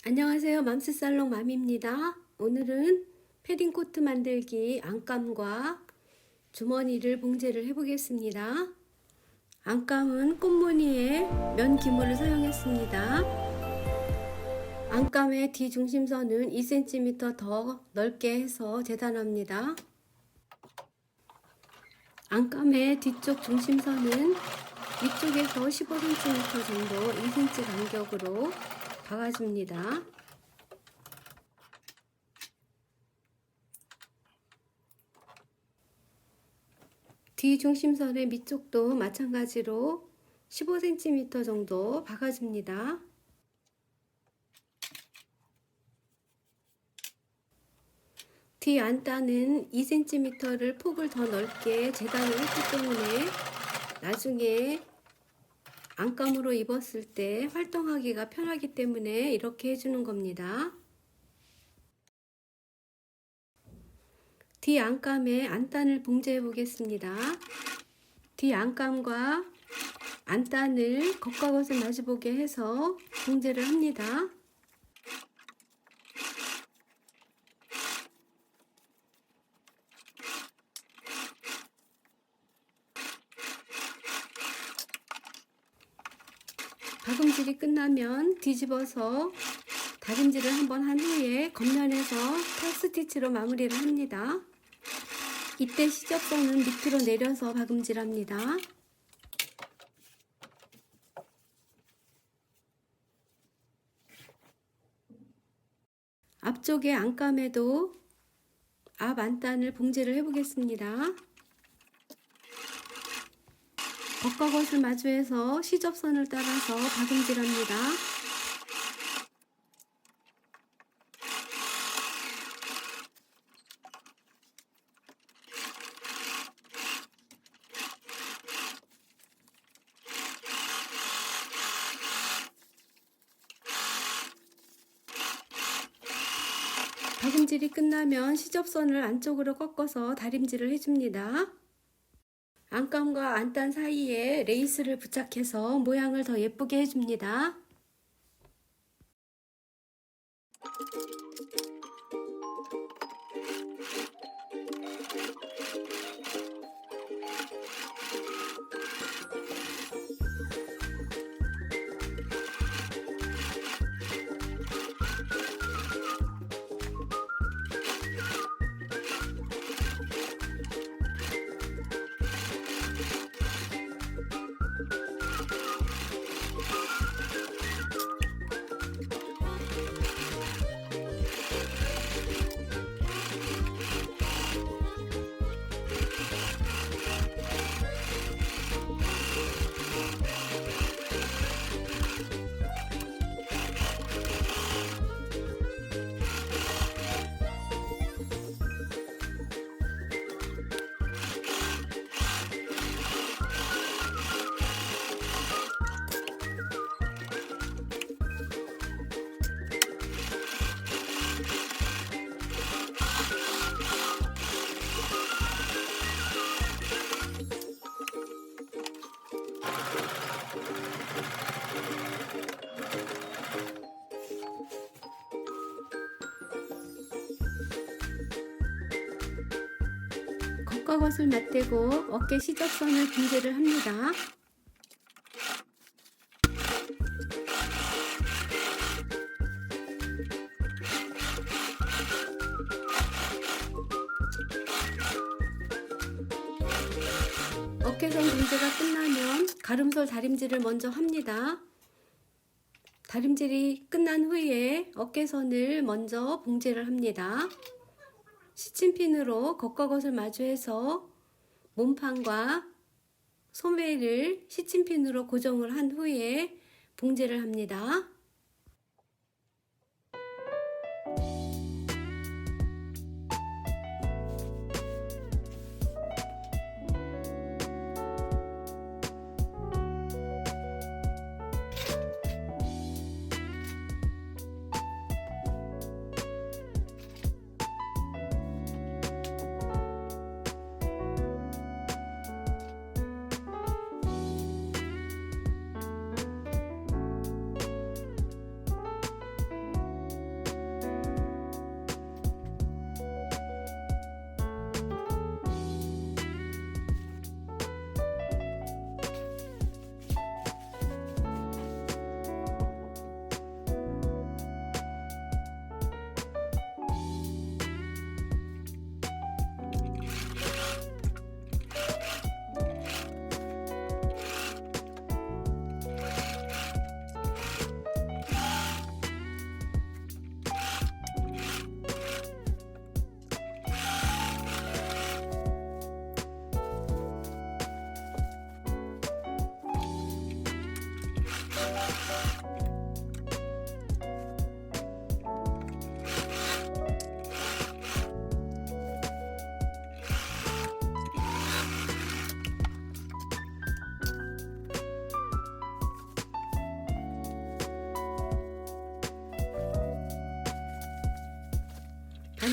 안녕하세요. 맘스살롱 맘입니다. 오늘은 패딩코트 만들기 안감과 주머니를 봉제를 해보겠습니다. 안감은 꽃무늬의 면 기모를 사용했습니다. 안감의 뒤중심선은 2cm 더 넓게 해서 재단합니다. 안감의 뒤쪽 중심선은 위쪽에서 15cm 정도 2cm 간격으로 박아줍니다. 뒤 중심선의 밑쪽도 마찬가지로 15cm 정도 박아줍니다. 뒤 안단은 2cm를 폭을 더 넓게 재단을 했기 때문에 나중에 안감으로 입었을 때 활동하기가 편하기 때문에 이렇게 해주는 겁니다. 뒤 안감에 안단을 봉제해 보겠습니다. 뒤 안감과 안단을 겉과 겉을 마주보게 해서 봉제를 합니다. 박음질이 끝나면 뒤집어서 다림질을 한번 한 후에 겉면에서 탑스티치로 마무리를 합니다. 이때 시접선은 밑으로 내려서 박음질합니다. 앞쪽의 안감에도 앞 안단을 봉제를 해보겠습니다. 겉과 겉을 마주해서 시접선을 따라서 박음질합니다. 박음질이 끝나면 시접선을 안쪽으로 꺾어서 다림질을 해줍니다. 안감과 안단 사이에 레이스를 부착해서 모양을 더 예쁘게 해줍니다. 겉과 겉을 맞대고 어깨 시접선을 분제를 합니다. 어깨선 분제가 끝나면 가름솔 다림질을 먼저 합니다. 다림질이 끝난 후에 어깨선을 먼저 봉제를 합니다. 시침핀으로 겉과 겉을 마주해서 몸판과 소매를 시침핀으로 고정을 한 후에 봉제를 합니다.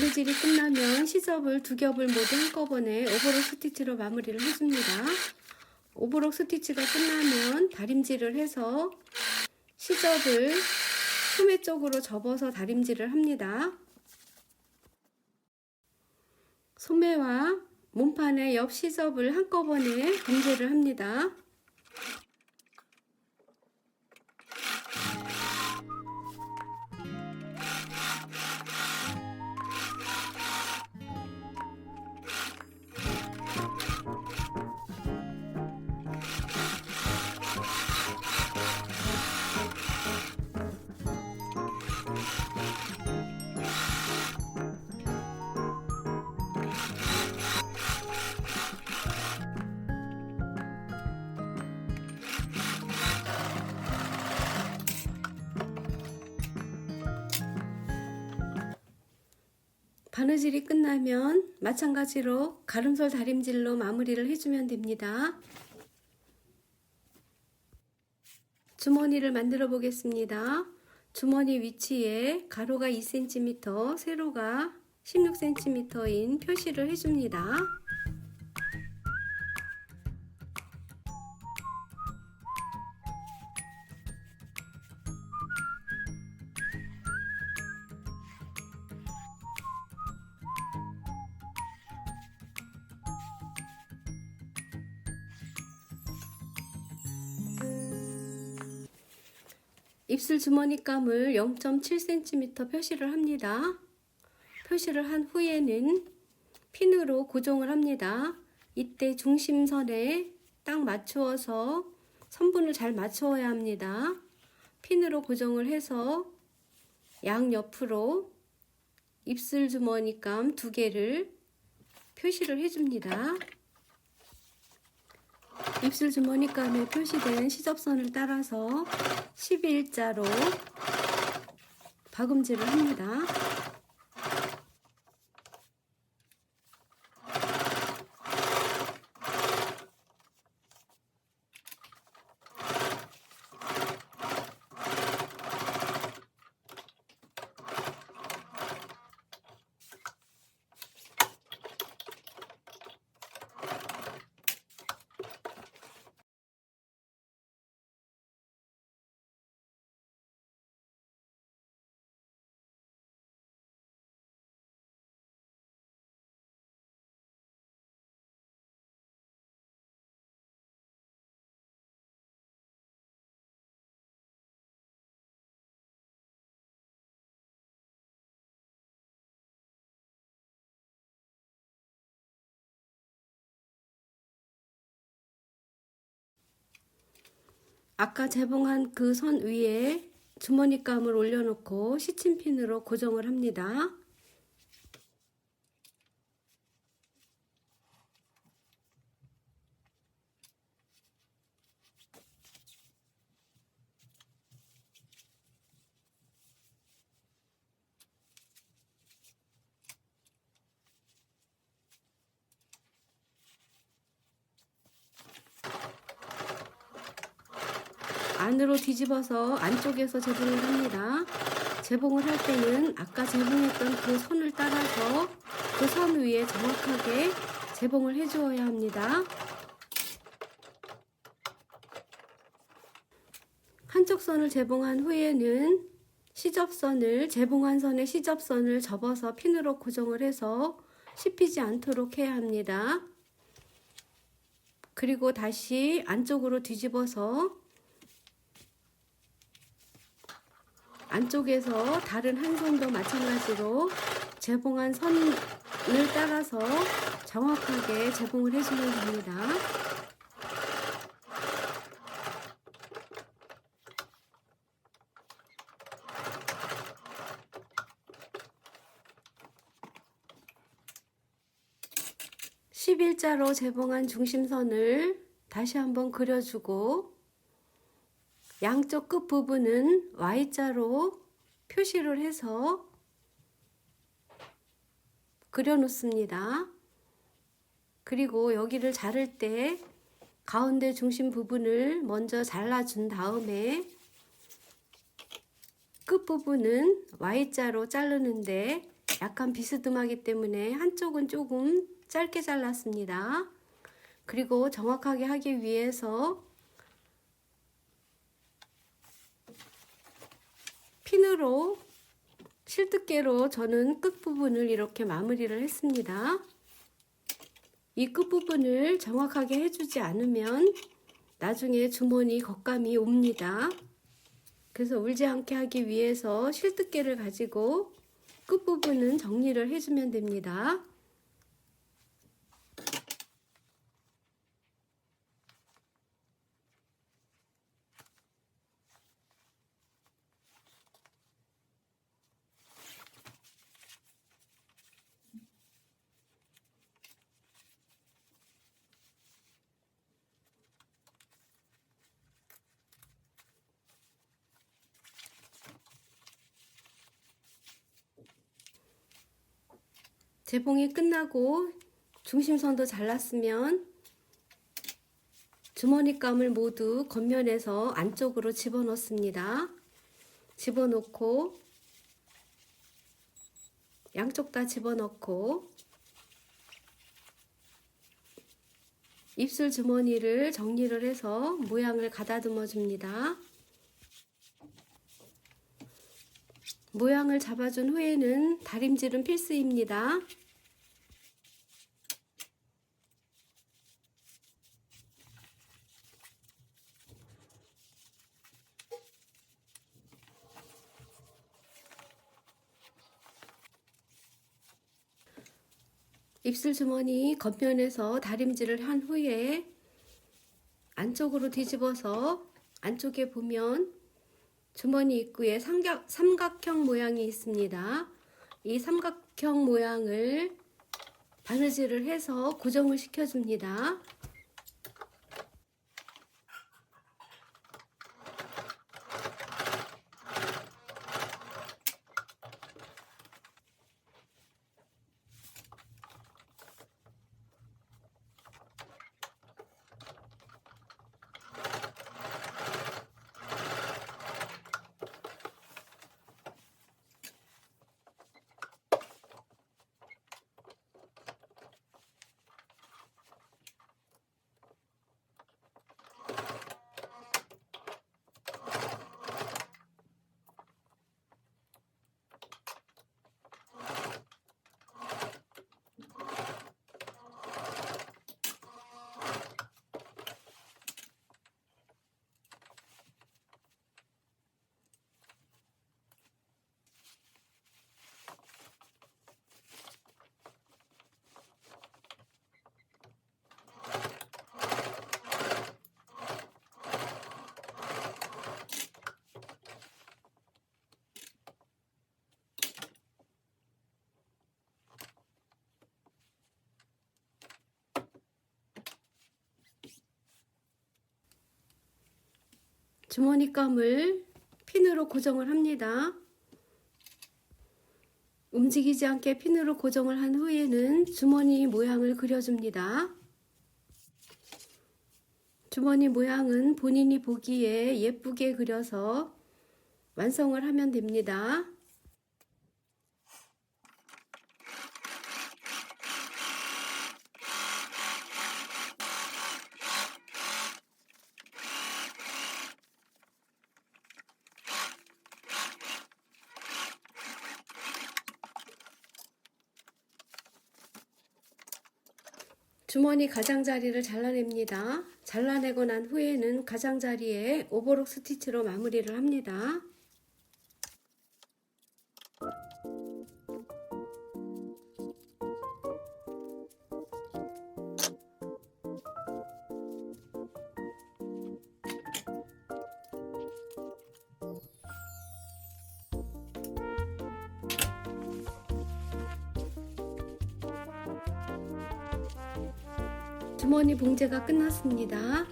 바느질이 끝나면 시접을 두 겹을 모두 한꺼번에 오버록 스티치로 마무리를 해줍니다. 오버록 스티치가 끝나면 다림질을 해서 시접을 소매 쪽으로 접어서 다림질을 합니다. 소매와 몸판의 옆 시접을 한꺼번에 분재를 합니다. 바느질이 끝나면 마찬가지로 가름솔 다림질로 마무리를 해주면 됩니다. 주머니를 만들어 보겠습니다. 주머니 위치에 가로가 2cm, 세로가 16cm인 표시를 해줍니다. 입술 주머니감을 0.7cm 표시를 합니다. 표시를 한 후에는 핀으로 고정을 합니다. 이때 중심선에 딱 맞추어서 선분을 잘 맞추어야 합니다. 핀으로 고정을 해서 양옆으로 입술 주머니감 두 개를 표시를 해줍니다. 입술 주머니감에 표시된 시접선을 따라서 11자로 박음질을 합니다. 아까 재봉한 그 선 위에 주머니감을 올려놓고 시침핀으로 고정을 합니다. 안으로 뒤집어서 안쪽에서 재봉을 합니다. 재봉을 할 때는 아까 재봉했던 그 선을 따라서 그 선 위에 정확하게 재봉을 해 주어야 합니다. 한쪽 선을 재봉한 후에는 시접선을 재봉한 선의 시접선을 접어서 핀으로 고정을 해서 씹히지 않도록 해야 합니다. 그리고 다시 안쪽으로 뒤집어서 안쪽에서 다른 한 손도 마찬가지로 재봉한 선을 따라서 정확하게 재봉을 해주면 됩니다. (11자로) 재봉한 중심선을 다시 한번 그려주고 양쪽 끝 부분은 Y자로 표시를 해서 그려 놓습니다. 그리고 여기를 자를 때 가운데 중심 부분을 먼저 잘라준 다음에 끝 부분은 Y자로 자르는데 약간 비스듬하기 때문에 한쪽은 조금 짧게 잘랐습니다. 그리고 정확하게 하기 위해서 핀으로 실뜨개로 저는 끝부분을 이렇게 마무리를 했습니다. 이 끝부분을 정확하게 해주지 않으면 나중에 주머니 겉감이 옵니다. 그래서 울지 않게 하기 위해서 실뜨개를 가지고 끝부분은 정리를 해주면 됩니다. 재봉이 끝나고 중심선도 잘랐으면 주머니감을 모두 겉면에서 안쪽으로 집어넣습니다. 집어넣고 양쪽 다 집어넣고 입술 주머니를 정리를 해서 모양을 가다듬어 줍니다. 모양을 잡아준 후에는 다림질은 필수입니다. 입술 주머니 겉면에서 다림질을 한 후에 안쪽으로 뒤집어서 안쪽에 보면 주머니 입구에 삼각형 모양이 있습니다. 이 삼각형 모양을 바느질을 해서 고정을 시켜줍니다. 주머니감을 핀으로 고정을 합니다. 움직이지 않게 핀으로 고정을 한 후에는 주머니 모양을 그려줍니다. 주머니 모양은 본인이 보기에 예쁘게 그려서 완성을 하면 됩니다. 주머니 가장자리를 잘라냅니다. 잘라내고 난 후에는 가장자리에 오버록 스티치로 마무리를 합니다. 주머니 봉제가 끝났습니다.